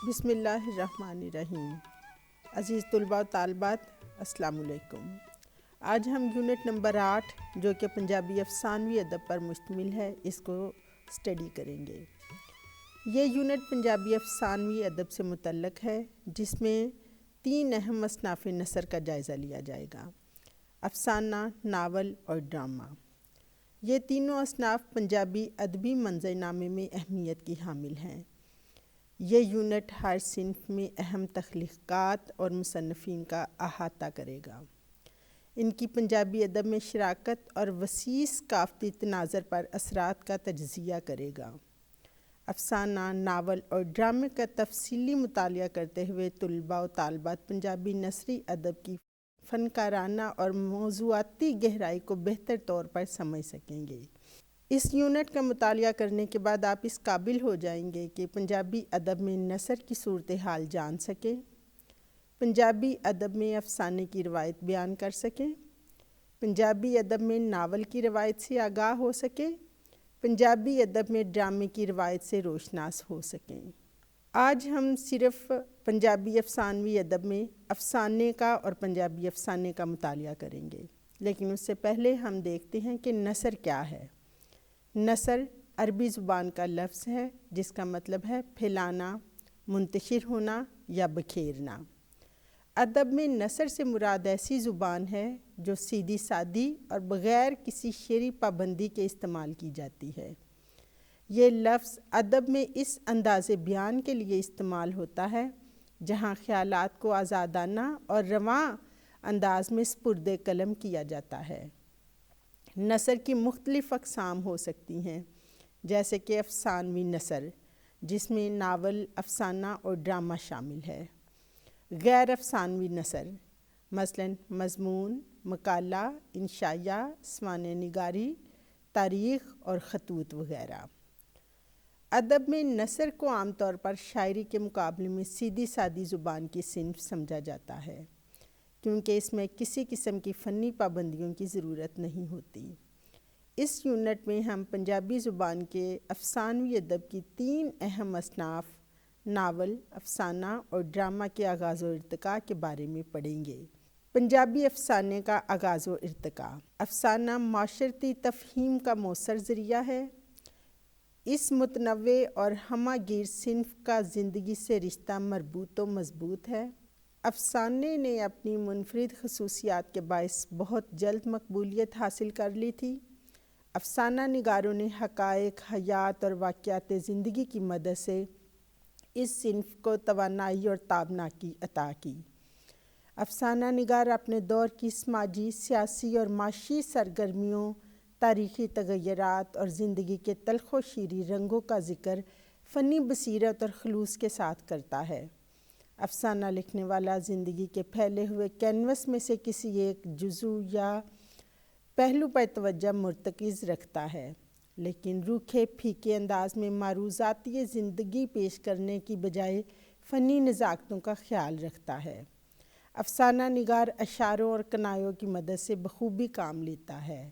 بسم اللہ الرحمن الرحیم۔ عزیز طلباء و طالبات، السلام علیکم۔ آج ہم یونٹ نمبر 8 جو کہ پنجابی افسانوی ادب پر مشتمل ہے اس کو اسٹڈی کریں گے۔ یہ یونٹ پنجابی افسانوی ادب سے متعلق ہے جس میں 3 اہم اصناف نثر کا جائزہ لیا جائے گا: افسانہ، ناول اور ڈرامہ۔ یہ تینوں اصناف پنجابی ادبی منظر نامے میں اہمیت کی حامل ہیں۔ یہ یونٹ ہر صنف میں اہم تخلیقات اور مصنفین کا احاطہ کرے گا۔ ان کی پنجابی ادب میں شراکت اور وسیع ثقافتی تناظر پر اثرات کا تجزیہ کرے گا۔ افسانہ، ناول اور ڈرامے کا تفصیلی مطالعہ کرتے ہوئے طلباء و طالبات پنجابی نثری ادب کی فنکارانہ اور موضوعاتی گہرائی کو بہتر طور پر سمجھ سکیں گے۔ اس یونٹ کا مطالعہ کرنے کے بعد آپ اس قابل ہو جائیں گے کہ پنجابی ادب میں نثر کی صورتحال جان سکیں، پنجابی ادب میں افسانے کی روایت بیان کر سکیں، پنجابی ادب میں ناول کی روایت سے آگاہ ہو سکیں، پنجابی ادب میں ڈرامے کی روایت سے روشناس ہو سکیں۔ آج ہم صرف پنجابی افسانوی ادب میں افسانے کا اور پنجابی افسانے کا مطالعہ کریں گے، لیکن اس سے پہلے ہم دیکھتے ہیں کہ نثر کیا ہے۔ نثر عربی زبان کا لفظ ہے جس کا مطلب ہے پھیلانا، منتشر ہونا یا بکھیرنا۔ ادب میں نثر سے مراد ایسی زبان ہے جو سیدھی سادی اور بغیر کسی شعری پابندی کے استعمال کی جاتی ہے۔ یہ لفظ ادب میں اس انداز بیان کے لیے استعمال ہوتا ہے جہاں خیالات کو آزادانہ اور رواں انداز میں سپرد قلم کیا جاتا ہے۔ نثر کی مختلف اقسام ہو سکتی ہیں، جیسے کہ افسانوی نثر جس میں ناول، افسانہ اور ڈرامہ شامل ہے۔ غیر افسانوی نثر مثلاً مضمون، مقالہ، انشائیہ، سوانح نگاری، تاریخ اور خطوط وغیرہ۔ ادب میں نثر کو عام طور پر شاعری کے مقابلے میں سیدھی سادی زبان کی صنف سمجھا جاتا ہے کیونکہ اس میں کسی قسم کی فنی پابندیوں کی ضرورت نہیں ہوتی۔ اس یونٹ میں ہم پنجابی زبان کے افسانوی ادب کی 3 اہم اصناف ناول، افسانہ اور ڈرامہ کے آغاز و ارتقاء کے بارے میں پڑھیں گے۔ پنجابی افسانے کا آغاز و ارتقاء۔ افسانہ معاشرتی تفہیم کا مؤثر ذریعہ ہے۔ اس متنوع اور ہمہ گیر صنف کا زندگی سے رشتہ مربوط و مضبوط ہے۔ افسانے نے اپنی منفرد خصوصیات کے باعث بہت جلد مقبولیت حاصل کر لی تھی۔ افسانہ نگاروں نے حقائق، حیات اور واقعات زندگی کی مدد سے اس صنف کو توانائی اور تابناکی عطا کی۔ افسانہ نگار اپنے دور کی سماجی، سیاسی اور معاشی سرگرمیوں، تاریخی تغیرات اور زندگی کے تلخ و شیریں رنگوں کا ذکر فنی بصیرت اور خلوص کے ساتھ کرتا ہے۔ افسانہ لکھنے والا زندگی کے پھیلے ہوئے کینوس میں سے کسی ایک جزو یا پہلو پر توجہ مرتکز رکھتا ہے، لیکن روکھے پھیکے انداز میں معروضاتی زندگی پیش کرنے کی بجائے فنی نزاکتوں کا خیال رکھتا ہے۔ افسانہ نگار اشعاروں اور کنایوں کی مدد سے بخوبی کام لیتا ہے۔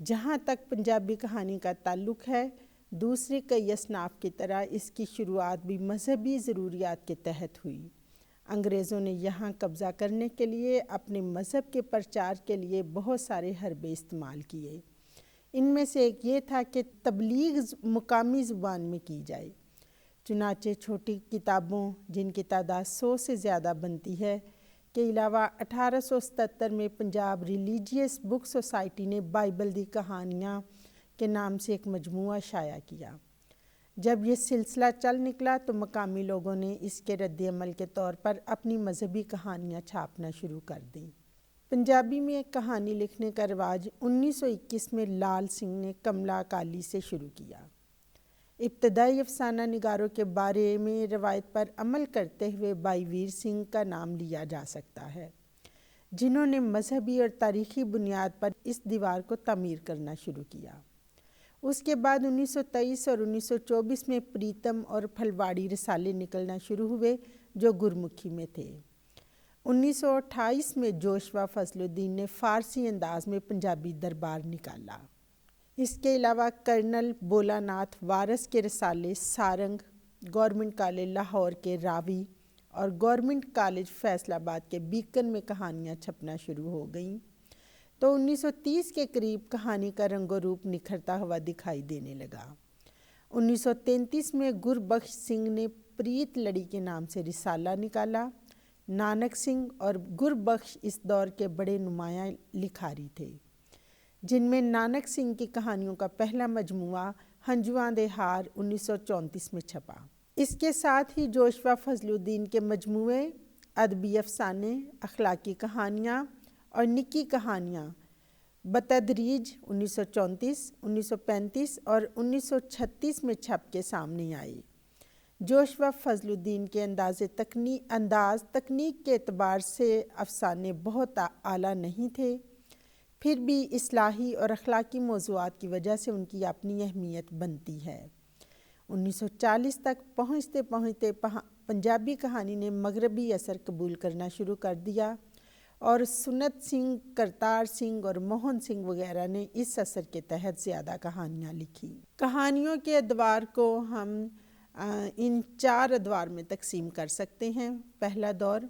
جہاں تک پنجابی کہانی کا تعلق ہے، دوسری کئی اصناف کی طرح اس کی شروعات بھی مذہبی ضروریات کے تحت ہوئی۔ انگریزوں نے یہاں قبضہ کرنے کے لیے اپنے مذہب کے پرچار کے لیے بہت سارے حربے استعمال کیے۔ ان میں سے ایک یہ تھا کہ تبلیغ مقامی زبان میں کی جائے۔ چنانچہ چھوٹی کتابوں جن کی تعداد 100 سے زیادہ بنتی ہے کے علاوہ 1877 میں پنجاب ریلیجیس بک سوسائٹی نے بائبل دی کہانیاں کے نام سے ایک مجموعہ شائع کیا۔ جب یہ سلسلہ چل نکلا تو مقامی لوگوں نے اس کے رد عمل کے طور پر اپنی مذہبی کہانیاں چھاپنا شروع کر دیں۔ پنجابی میں ایک کہانی لکھنے کا رواج 1921 میں لال سنگھ نے کملا اکالی سے شروع کیا۔ ابتدائی افسانہ نگاروں کے بارے میں روایت پر عمل کرتے ہوئے بھائی ویر سنگھ کا نام لیا جا سکتا ہے، جنہوں نے مذہبی اور تاریخی بنیاد پر اس دیوار کو تعمیر کرنا شروع کیا۔ اس کے بعد 1923 اور 1924 میں پریتم اور پھلواڑی رسالے نکلنا شروع ہوئے جو گرمکھی میں تھے۔ 1928 میں جوشوا فضل الدین نے فارسی انداز میں پنجابی دربار نکالا۔ اس کے علاوہ کرنل بولا ناتھ وارث کے رسالے سارنگ، گورنمنٹ کالج لاہور کے راوی اور گورنمنٹ کالج فیصل آباد کے بیکن میں کہانیاں چھپنا شروع ہو گئیں تو 1930 کے قریب کہانی کا رنگ و روپ نکھرتا ہوا دکھائی دینے لگا۔ 1933 میں گربخش سنگھ نے پریت لڑی کے نام سے رسالہ نکالا۔ نانک سنگھ اور گربخش اس دور کے بڑے نمایاں لکھاری تھے، جن میں نانک سنگھ کی کہانیوں کا پہلا مجموعہ ہنجواں دے ہار 1934 میں چھپا۔ اس کے ساتھ ہی جوشوا فضل الدین کے مجموعے ادبی افسانے، اخلاقی کہانیاں اور نکی کہانیاں بتدریج 1934، 1935 اور 1936 میں چھپ کے سامنے آئے۔ جوشوا فضل الدین کے انداز تکنیک کے اعتبار سے افسانے بہت اعلیٰ نہیں تھے، پھر بھی اصلاحی اور اخلاقی موضوعات کی وجہ سے ان کی اپنی اہمیت بنتی ہے۔ 1940 تک پہنچتے پہنچتے پنجابی کہانی نے مغربی اثر قبول کرنا شروع کر دیا اور سنت سنگھ، کرتار سنگھ اور موہن سنگھ وغیرہ نے اس اثر کے تحت زیادہ کہانیاں لکھی۔ کہانیوں کے ادوار کو ہم ان 4 ادوار میں تقسیم کر سکتے ہیں۔ پہلا دور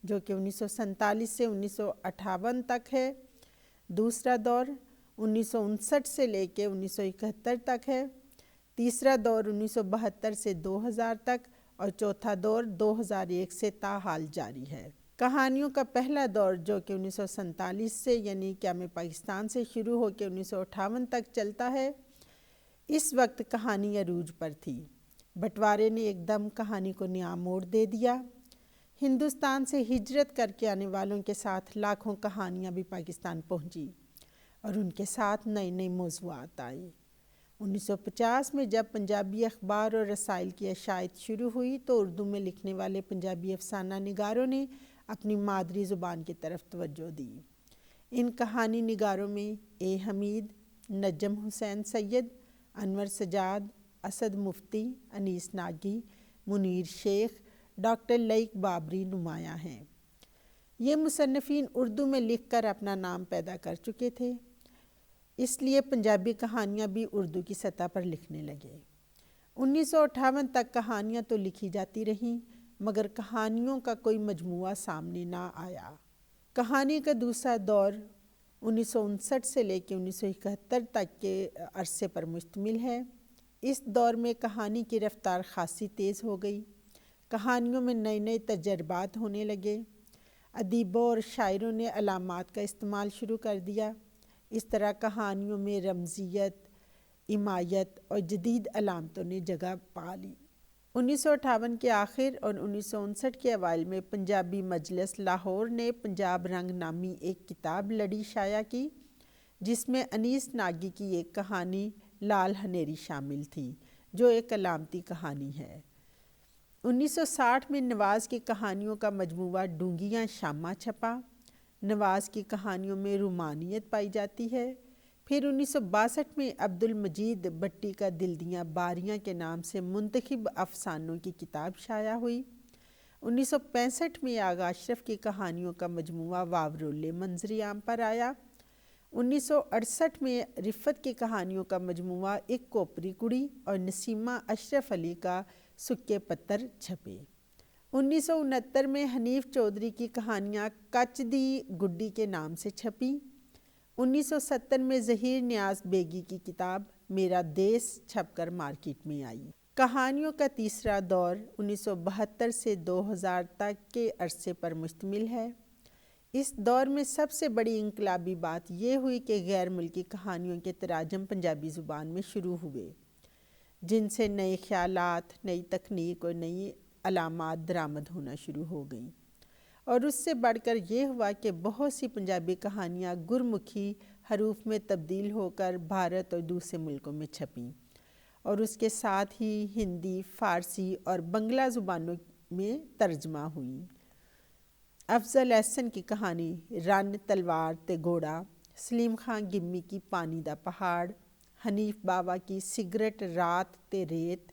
جو کہ 1947 سے 1958 تک ہے، دوسرا دور 1959 سے لے کے 1971 تک ہے، تیسرا دور 1972 سے 2000 تک اور چوتھا دور 2001 سے تاحال جاری ہے۔ کہانیوں کا پہلا دور جو کہ 1947 سے یعنی قیام پاکستان سے شروع ہو کے 1958 تک چلتا ہے، اس وقت کہانی عروج پر تھی۔ بٹوارے نے ایک دم کہانی کو نیا موڑ دے دیا۔ ہندوستان سے ہجرت کر کے آنے والوں کے ساتھ لاکھوں کہانیاں بھی پاکستان پہنچی اور ان کے ساتھ نئے نئے موضوعات آئے۔ 1950 میں جب پنجابی اخبار اور رسائل کی اشاعت شروع ہوئی تو اردو میں لکھنے والے پنجابی افسانہ نگاروں نے اپنی مادری زبان کی طرف توجہ دی۔ ان کہانی نگاروں میں اے حمید، نجم حسین سید، انور سجاد، اسد مفتی، انیس ناگی، منیر شیخ، ڈاکٹر لئیک بابری نمایاں ہیں۔ یہ مصنفین اردو میں لکھ کر اپنا نام پیدا کر چکے تھے، اس لیے پنجابی کہانیاں بھی اردو کی سطح پر لکھنے لگے۔ 1958 تک کہانیاں تو لکھی جاتی رہیں مگر کہانیوں کا کوئی مجموعہ سامنے نہ آیا۔ کہانی کا دوسرا دور 1959 سے لے کے 1971 تک کے عرصے پر مشتمل ہے۔ اس دور میں کہانی کی رفتار خاصی تیز ہو گئی، کہانیوں میں نئے نئے تجربات ہونے لگے، ادیبوں اور شاعروں نے علامات کا استعمال شروع کر دیا۔ اس طرح کہانیوں میں رمزیت، عمایت اور جدید علامتوں نے جگہ پا لی۔ 1958 کے آخر اور 1959 کے اوائل میں پنجابی مجلس لاہور نے پنجاب رنگ نامی ایک کتاب لڑی شائع کی، جس میں انیس ناگی کی ایک کہانی لال ہنیری شامل تھی جو ایک علامتی کہانی ہے۔ 1960 میں نواز کی کہانیوں کا مجموعہ ڈونگیاں شاماں چھپا۔ نواز کی کہانیوں میں رومانیت پائی جاتی ہے۔ پھر 1962 میں عبد المجید بٹی کا دلدیاں باریاں کے نام سے منتخب افسانوں کی کتاب شائع ہوئی۔ 1965 میں آغا اشرف کی کہانیوں کا مجموعہ واورولے منظر عام پر آیا۔ 1968 میں رفت کی کہانیوں کا مجموعہ ایک کوپری کڑی اور نسیمہ اشرف علی کا سکے پتر چھپے۔ 1969 میں حنیف چودھری کی کہانیاں کچ دی گڈی کے نام سے چھپیں۔ 1970 میں ظہیر نیاز بیگی کی کتاب میرا دیس چھپ کر مارکیٹ میں آئی۔ کہانیوں کا تیسرا دور 1972 سے 2000 تک کے عرصے پر مشتمل ہے۔ اس دور میں سب سے بڑی انقلابی بات یہ ہوئی کہ غیر ملکی کہانیوں کے تراجم پنجابی زبان میں شروع ہوئے، جن سے نئے خیالات، نئی تکنیک اور نئی علامات درآمد ہونا شروع ہو گئیں، اور اس سے بڑھ کر یہ ہوا کہ بہت سی پنجابی کہانیاں گرمکھی حروف میں تبدیل ہو کر بھارت اور دوسرے ملکوں میں چھپیں، اور اس کے ساتھ ہی ہندی، فارسی اور بنگلہ زبانوں میں ترجمہ ہوئیں۔ افضل احسن کی کہانی رن تلوار تے گھوڑا، سلیم خان گمی کی پانی دا پہاڑ، حنیف باوا کی سگریٹ رات تے ریت،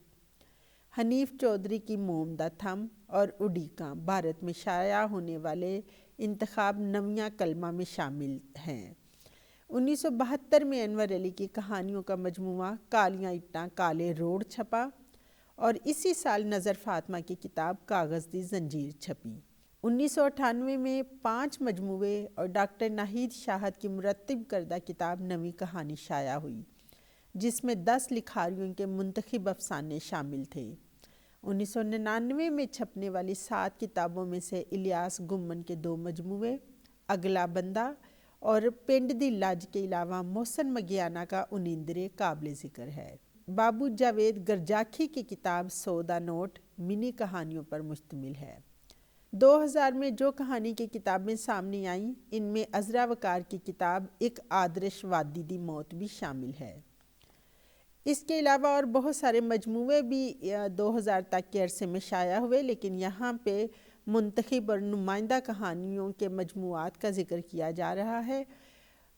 حنیف چودھری کی موم دا تھم اور اڈیکاں بھارت میں شائع ہونے والے انتخاب نویاں کلمہ میں شامل ہیں۔ 1972 میں انور علی کی کہانیوں کا مجموعہ کالیاں اٹاں کالے روڑ چھپا، اور اسی سال نظر فاطمہ کی کتاب کاغذ دی زنجیر چھپی۔ 1998 میں 5 مجموعے اور ڈاکٹر ناہید شاہد کی مرتب کردہ کتاب نویں کہانی شائع ہوئی، جس میں 10 لکھاریوں کے منتخب افسانے شامل تھے۔ 1999 میں چھپنے والی 7 کتابوں میں سے الیاس گمن کے 2 مجموعے اگلا بندہ اور پنڈ دی لج کے علاوہ محسن مگیانہ کا انیندرے قابل ذکر ہے۔ بابو جاوید گرجاکھی کی کتاب 100 دا نوٹ منی کہانیوں پر مشتمل ہے۔ 2000 میں جو کہانی کی کتابیں سامنے آئیں، ان میں عذرا وقار کی کتاب ایک آدرش وادی دی موت بھی شامل ہے۔ اس کے علاوہ اور بہت سارے مجموعے بھی 2000 تک کے عرصے میں شائع ہوئے، لیکن یہاں پہ منتخب اور نمائندہ کہانیوں کے مجموعات کا ذکر کیا جا رہا ہے۔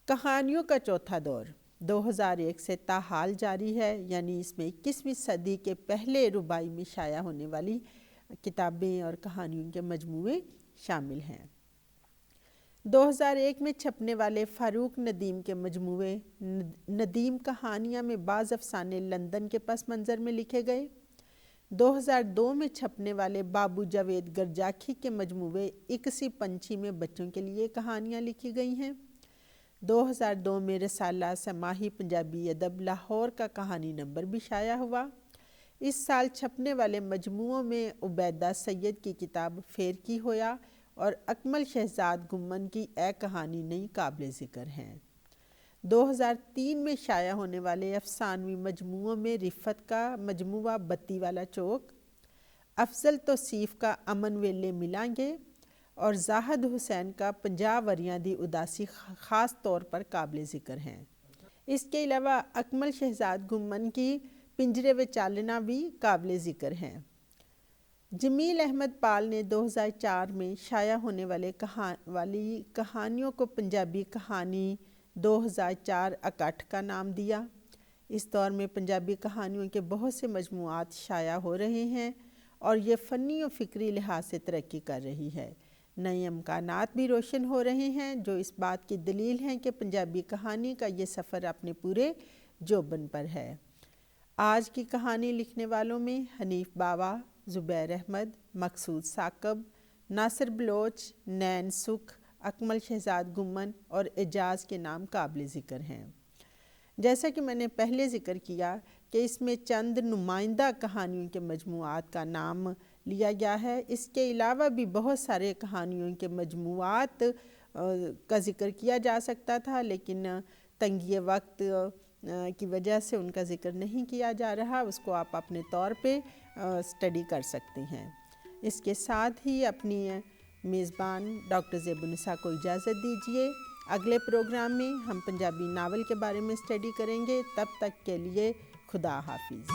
کہانیوں کا چوتھا دور 2001 سے تاحال جاری ہے، یعنی اس میں 21ویں صدی کے پہلے رباعی میں شائع ہونے والی کتابیں اور کہانیوں کے مجموعے شامل ہیں۔ 2001 میں چھپنے والے فاروق ندیم کے مجموعے ندیم کہانیاں میں بعض افسانے لندن کے پس منظر میں لکھے گئے۔ 2002 میں چھپنے والے بابو جاوید گرجاکھی کے مجموعے اکسی پنچھی میں بچوں کے لیے کہانیاں لکھی گئی ہیں۔ 2002 میں رسالہ سماحی پنجابی ادب لاہور کا کہانی نمبر بھی شائع ہوا۔ اس سال چھپنے والے مجموعوں میں عبیدہ سید کی کتاب فیر کی ہویا اور اکمل شہزاد گمن کی اے کہانی نئی قابل ذکر ہیں۔ 2003 میں شائع ہونے والے افسانوی مجموعوں میں رفت کا مجموعہ بتی والا چوک، افضل توصیف کا امن ویلے ملیں گے اور زاہد حسین کا 50 وریاں دی اداسی خاص طور پر قابل ذکر ہیں۔ اس کے علاوہ اکمل شہزاد گمن کی پنجرے و چالنا بھی قابل ذکر ہیں۔ جمیل احمد پال نے 2004 میں شائع ہونے والی کہانیوں کو پنجابی کہانی 2004 اکٹھ کا نام دیا۔ اس دور میں پنجابی کہانیوں کے بہت سے مجموعات شائع ہو رہے ہیں اور یہ فنی و فکری لحاظ سے ترقی کر رہی ہے۔ نئے امکانات بھی روشن ہو رہے ہیں جو اس بات کی دلیل ہیں کہ پنجابی کہانی کا یہ سفر اپنے پورے جوبن پر ہے۔ آج کی کہانی لکھنے والوں میں حنیف باوا، زبیر احمد، مقصود ثاقب، ناصر بلوچ، نین سکھ، اکمل شہزاد گمن اور اعجاز کے نام قابل ذکر ہیں۔ جیسا کہ میں نے پہلے ذکر کیا کہ اس میں چند نمائندہ کہانیوں کے مجموعات کا نام لیا گیا ہے، اس کے علاوہ بھی بہت سارے کہانیوں کے مجموعات کا ذکر کیا جا سکتا تھا، لیکن تنگی وقت کی وجہ سے ان کا ذکر نہیں کیا جا رہا۔ اس کو آپ اپنے طور پہ اسٹڈی کر سکتے ہیں۔ اس کے ساتھ ہی اپنی میزبان ڈاکٹر زیب النساء کو اجازت دیجیے۔ اگلے پروگرام میں ہم پنجابی ناول کے بارے میں اسٹڈی کریں گے۔ تب تک کے لیے خدا حافظ۔